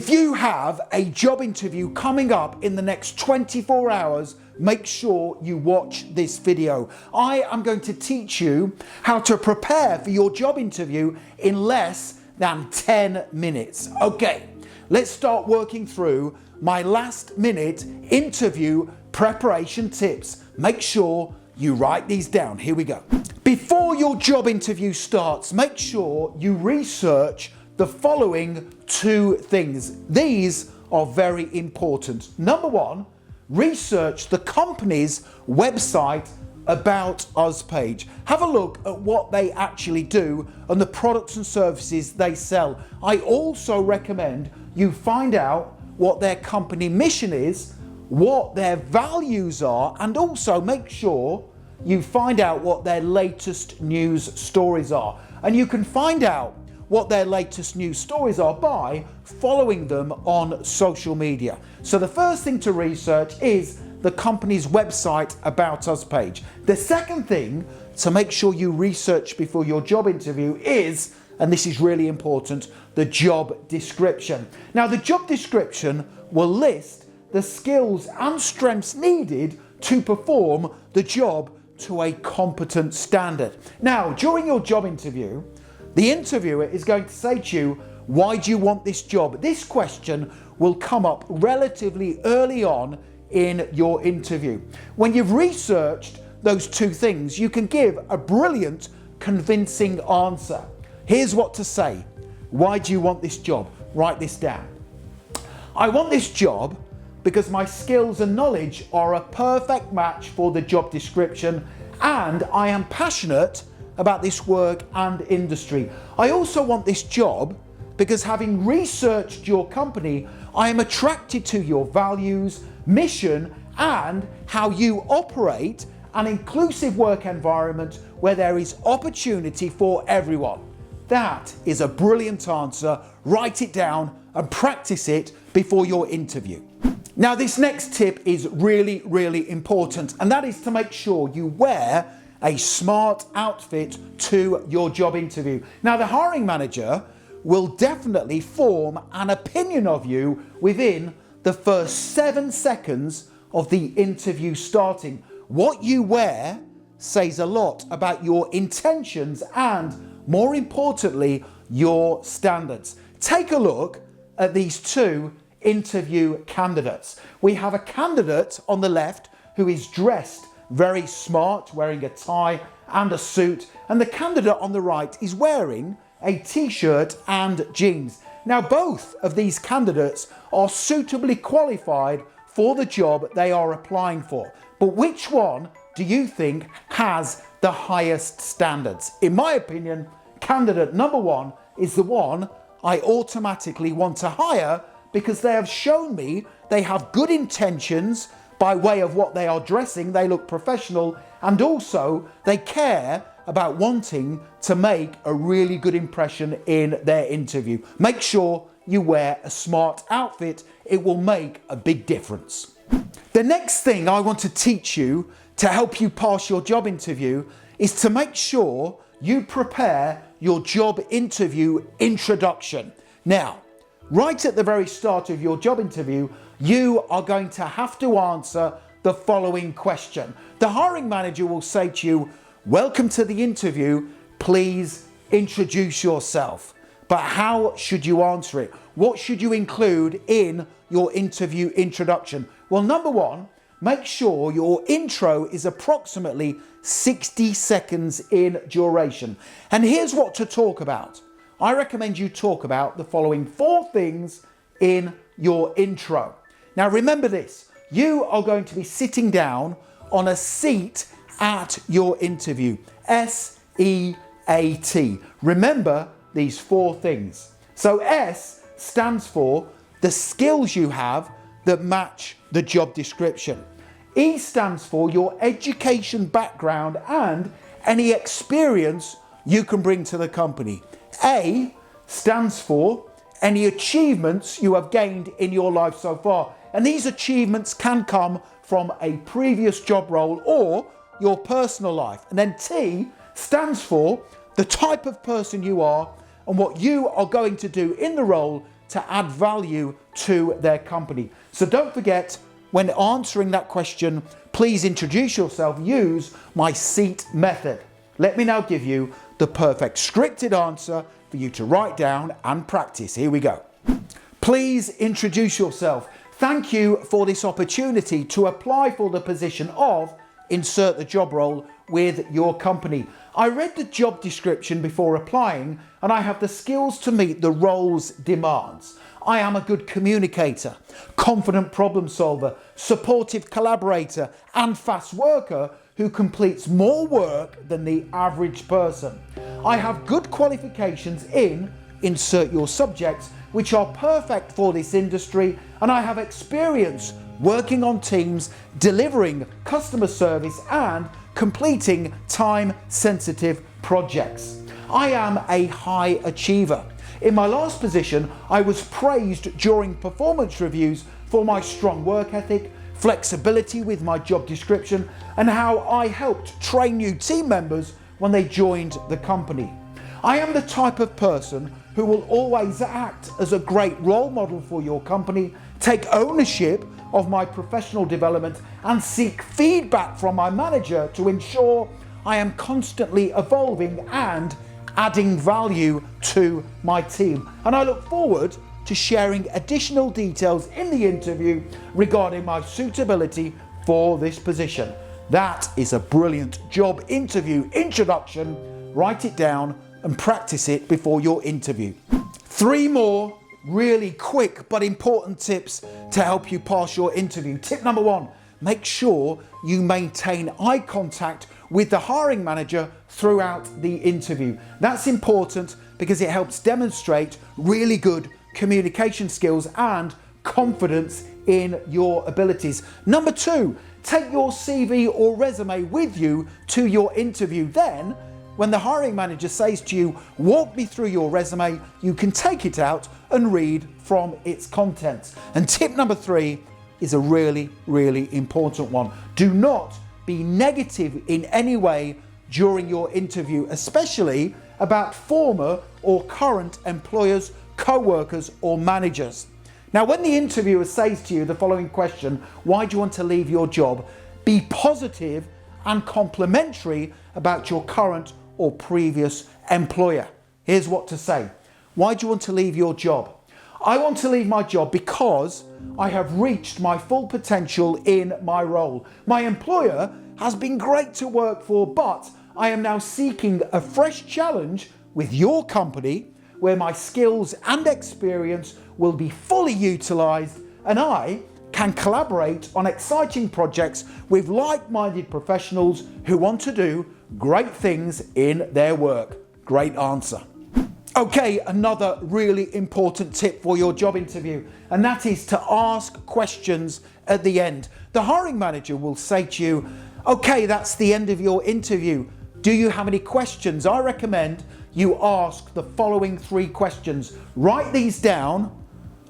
If you have a job interview coming up in the next 24 hours, make sure you watch this video. I am going to teach you how to prepare for your job interview in less than 10 minutes. Okay, let's start working through my last minute interview preparation tips. Make sure you write these down. Here we go. Before your job interview starts, make sure you research the following 2 things. These are very important. Number 1, research the company's website About Us page. Have a look at what they actually do and the products and services they sell. I also recommend you find out what their company mission is, what their values are, and also make sure you find out what their latest news stories are. And you can find out what their latest news stories are by following them on social media. So the first thing to research is the company's website About Us page. The second thing to make sure you research before your job interview is, and this is really important, the job description. Now, the job description will list the skills and strengths needed to perform the job to a competent standard. Now, during your job interview, the interviewer is going to say to you, why do you want this job? This question will come up relatively early on in your interview. When you've researched those 2 things, you can give a brilliant, convincing answer. Here's what to say. Why do you want this job? Write this down. I want this job because my skills and knowledge are a perfect match for the job description, and I am passionate about this work and industry. I also want this job because, having researched your company, I am attracted to your values, mission, and how you operate an inclusive work environment where there is opportunity for everyone. That is a brilliant answer. Write it down and practice it before your interview. Now, this next tip is really, really important, and that is to make sure you wear a smart outfit to your job interview. Now, the hiring manager will definitely form an opinion of you within the first 7 seconds of the interview starting. What you wear says a lot about your intentions and, more importantly, your standards. Take a look at these 2 interview candidates. We have a candidate on the left who is dressed very smart, wearing a tie and a suit, and the candidate on the right is wearing a t-shirt and jeans. Now, both of these candidates are suitably qualified for the job they are applying for, but which one do you think has the highest standards? In my opinion, candidate number 1 is the one I automatically want to hire because they have shown me they have good intentions by way of what they are dressing. They look professional, and also they care about wanting to make a really good impression in their interview. Make sure you wear a smart outfit. It will make a big difference. The next thing I want to teach you to help you pass your job interview is to make sure you prepare your job interview introduction. Now, right at the very start of your job interview, you are going to have to answer the following question. The hiring manager will say to you, welcome to the interview, please introduce yourself. But how should you answer it? What should you include in your interview introduction? Well, number 1, make sure your intro is approximately 60 seconds in duration. And here's what to talk about. I recommend you talk about the following 4 things in your intro. Now, remember this, you are going to be sitting down on a seat at your interview. S-E-A-T. Remember these 4 things. So S stands for the skills you have that match the job description. E stands for your education background and any experience you can bring to the company. A stands for any achievements you have gained in your life so far. And these achievements can come from a previous job role or your personal life. And then T stands for the type of person you are and what you are going to do in the role to add value to their company. So don't forget, when answering that question, please introduce yourself. Use my seat method. Let me now give you the perfect scripted answer for you to write down and practice. Here we go. Please introduce yourself. Thank you for this opportunity to apply for the position of insert the job role with your company. I read the job description before applying and I have the skills to meet the role's demands. I am a good communicator, confident problem solver, supportive collaborator and fast worker who completes more work than the average person. I have good qualifications in insert your subjects which are perfect for this industry, and I have experience working on teams, delivering customer service and completing time-sensitive projects. I am a high achiever. In my last position, I was praised during performance reviews for my strong work ethic, flexibility with my job description, and how I helped train new team members when they joined the company. I am the type of person who will always act as a great role model for your company, take ownership of my professional development, and seek feedback from my manager to ensure I am constantly evolving and adding value to my team. And I look forward to sharing additional details in the interview regarding my suitability for this position. That is a brilliant job interview introduction. Write it down and practice it before your interview. 3 more really quick but important tips to help you pass your interview. Tip number 1, make sure you maintain eye contact with the hiring manager throughout the interview. That's important because it helps demonstrate really good communication skills and confidence in your abilities. Number 2, take your CV or resume with you to your interview. Then, when the hiring manager says to you, walk me through your resume, you can take it out and read from its contents. And tip number 3 is a really, really important one. Do not be negative in any way during your interview, especially about former or current employers, co-workers or managers. Now, when the interviewer says to you the following question, why do you want to leave your job? Be positive and complimentary about your current or previous employer. Here's what to say. Why do you want to leave your job? I want to leave my job because I have reached my full potential in my role. My employer has been great to work for, but I am now seeking a fresh challenge with your company where my skills and experience will be fully utilized and I can collaborate on exciting projects with like-minded professionals who want to do great things in their work. Great answer. Okay, another really important tip for your job interview, and that is to ask questions at the end. The hiring manager will say to you, okay, that's the end of your interview. Do you have any questions? I recommend you ask the following 3 questions. Write these down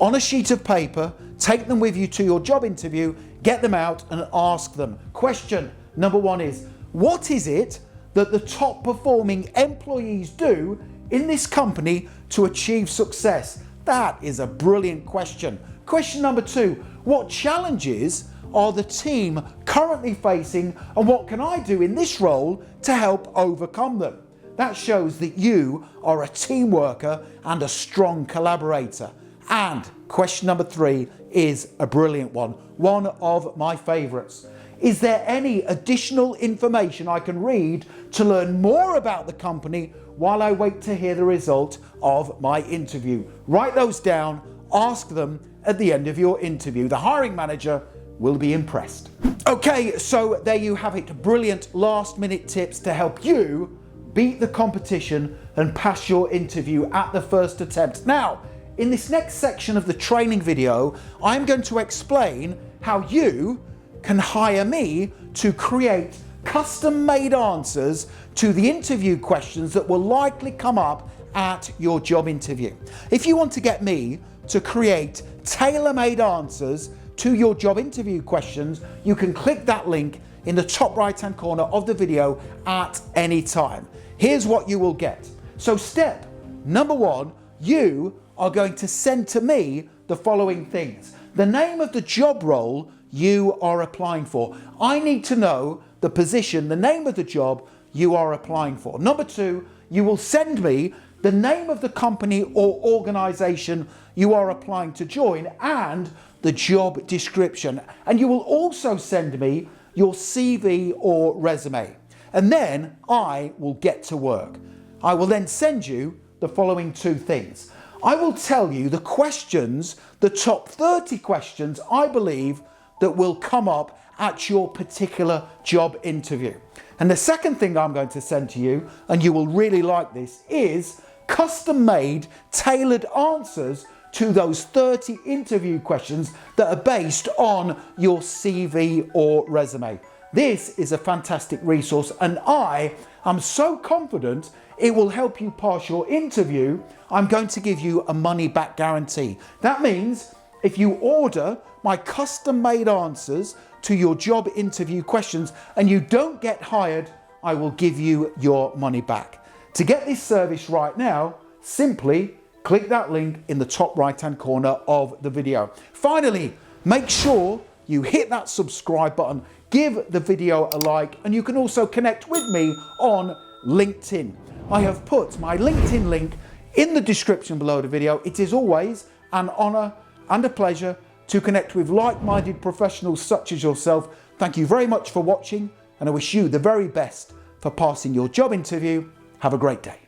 on a sheet of paper, take them with you to your job interview, get them out and ask them. Question number 1 is, what is it that the top performing employees do in this company to achieve success? That is a brilliant question. Question number 2, what challenges are the team currently facing and what can I do in this role to help overcome them? That shows that you are a team worker and a strong collaborator. And question number 3 is a brilliant one of my favorites. Is there any additional information I can read to learn more about the company while I wait to hear the result of my interview? Write those down, ask them at the end of your interview. The hiring manager will be impressed. Okay, so there you have it. Brilliant last-minute tips to help you beat the competition and pass your interview at the first attempt. Now, in this next section of the training video, I'm going to explain how you can hire me to create custom-made answers to the interview questions that will likely come up at your job interview. If you want to get me to create tailor-made answers to your job interview questions, you can click that link in the top right-hand corner of the video at any time. Here's what you will get. So step number 1, you are going to send to me the following things: the name of the job role you are applying for. I need to know the position, the name of the job you are applying for. Number two, you will send me the name of the company or organization you are applying to join and the job description. And you will also send me your CV or resume. And then I will get to work. I will then send you the following two things. I will tell you the questions, the top 30 questions I believe that will come up at your particular job interview. And the second thing I'm going to send to you, and you will really like this, is custom-made, tailored answers to those 30 interview questions that are based on your CV or resume. This is a fantastic resource, and I am so confident it will help you pass your interview. I'm going to give you a money-back guarantee. That means if you order my custom-made answers to your job interview questions and you don't get hired, I will give you your money back. To get this service right now, simply click that link in the top right-hand corner of the video. Finally, make sure you hit that subscribe button, give the video a like, and you can also connect with me on LinkedIn. I have put my LinkedIn link in the description below the video. It is always an honor and a pleasure to connect with like-minded professionals such as yourself. Thank you very much for watching, and I wish you the very best for passing your job interview. Have a great day.